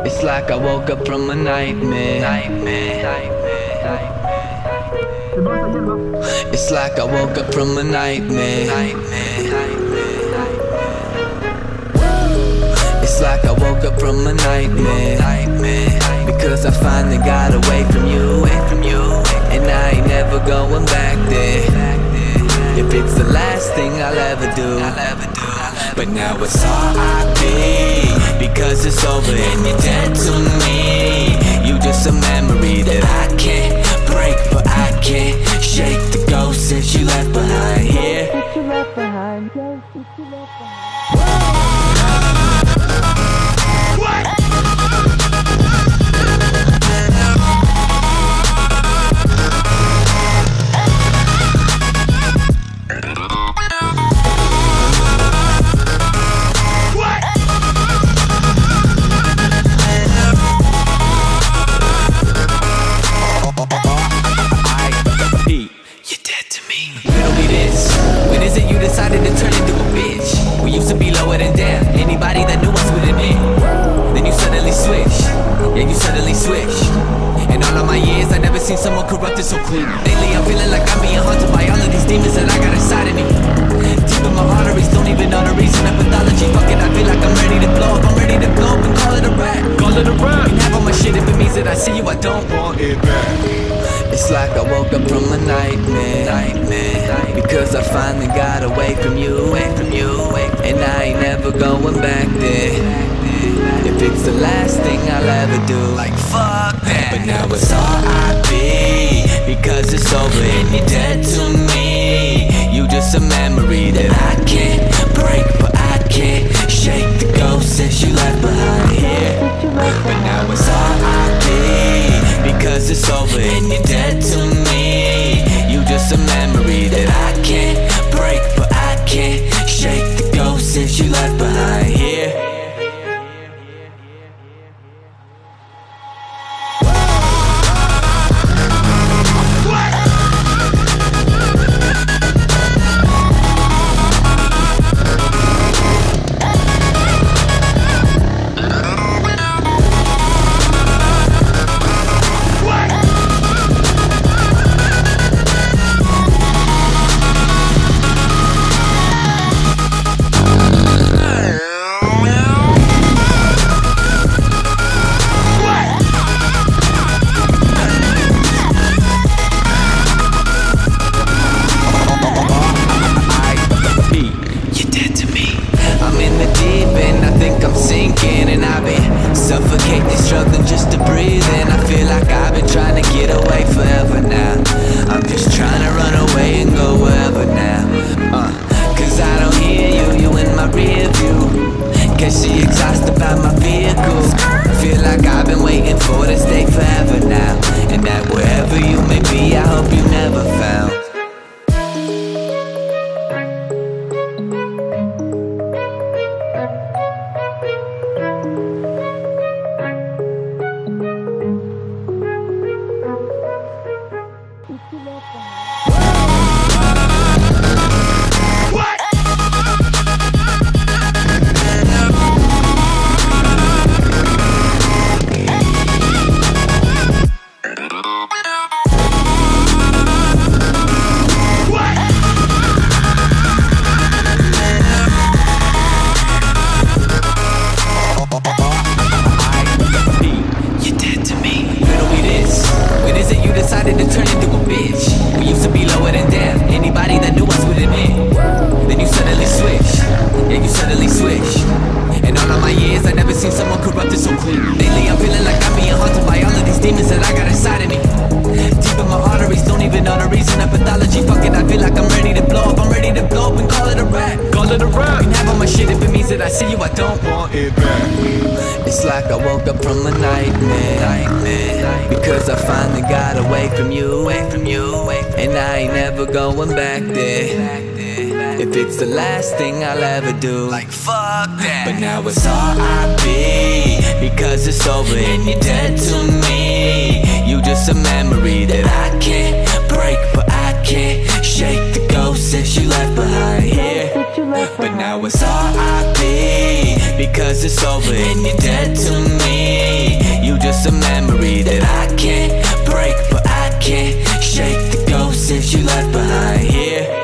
It's like I woke up from a nightmare. It's like I woke up from a nightmare. It's like I woke up from a nightmare. Because I finally got away from you. And I ain't never going back there. If it's the last thing I'll ever do. But now it's R.I.P. because it's over and you're dead to me. You just a memory that I can't break, but I can't shake the ghost that you left behind here. Decided to turn into a bitch. We used to be lower than down. Anybody that knew us would admit. Then you suddenly switch. Yeah, you suddenly switch. In all of my years, I never seen someone corrupted so quick. Lately, I'm feeling like I'm being haunted by all of these demons that I got inside of me. Deep in my arteries, don't even know the reason of pathology. Fuck it, I feel like I'm ready to blow up. I'm ready to blow up and call it a rap. Call it a rap. You can have all my shit if it means that I see you, I don't want it back. It's like I woke up from a nightmare. Because I finally got away from you. And I ain't never going back there. If it's the last thing I'll ever do, like fuck that. But now it's R.I.P. because it's over and you're dead to me. You just a memory that I can't break, but I can't shake the ghost that you left behind here. But now it's R.I.P. because it's over and you're dead to me. You just a memory that I can't break, but I can't shake the ghost that you left behind here. Struggling just to breathe, and I feel like I've been trying to get away forever now. I'm just trying to run away and go wherever now. Cause I don't hear you in my rear view. Guess she exhausted by my vehicle. Feel like I've been waiting for this day forever now. And that wherever you may be, I hope you never found. I see you, I don't want it back. It's like I woke up from a nightmare, because I finally got away from you, and I ain't never going back there. If it's the last thing I'll ever do, like fuck that. But now it's R.I.P. because it's over and you're dead to me. You just a memory that I can't break, but I can't shake the ghost that you left behind here. But now it's R.I.P. because it's over and you're dead to me. You just a memory that I can't break, but I can't shake the ghost that you left behind here.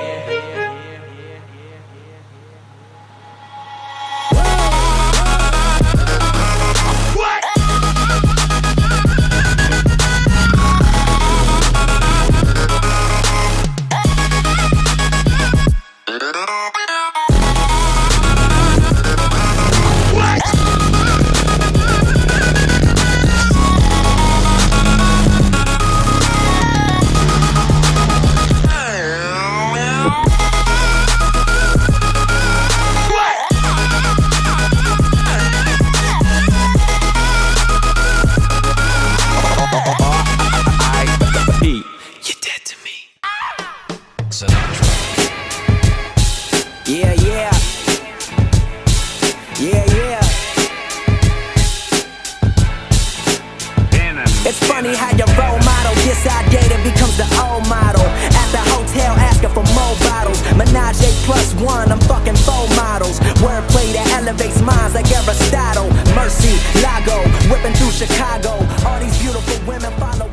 It's funny how your role model gets outdated, becomes the old model. At the hotel asking for more bottles. Menage +1, I'm fucking faux models. Wordplay that elevates minds like Aristotle. Mercy, Lago, whipping through Chicago. All these beautiful women follow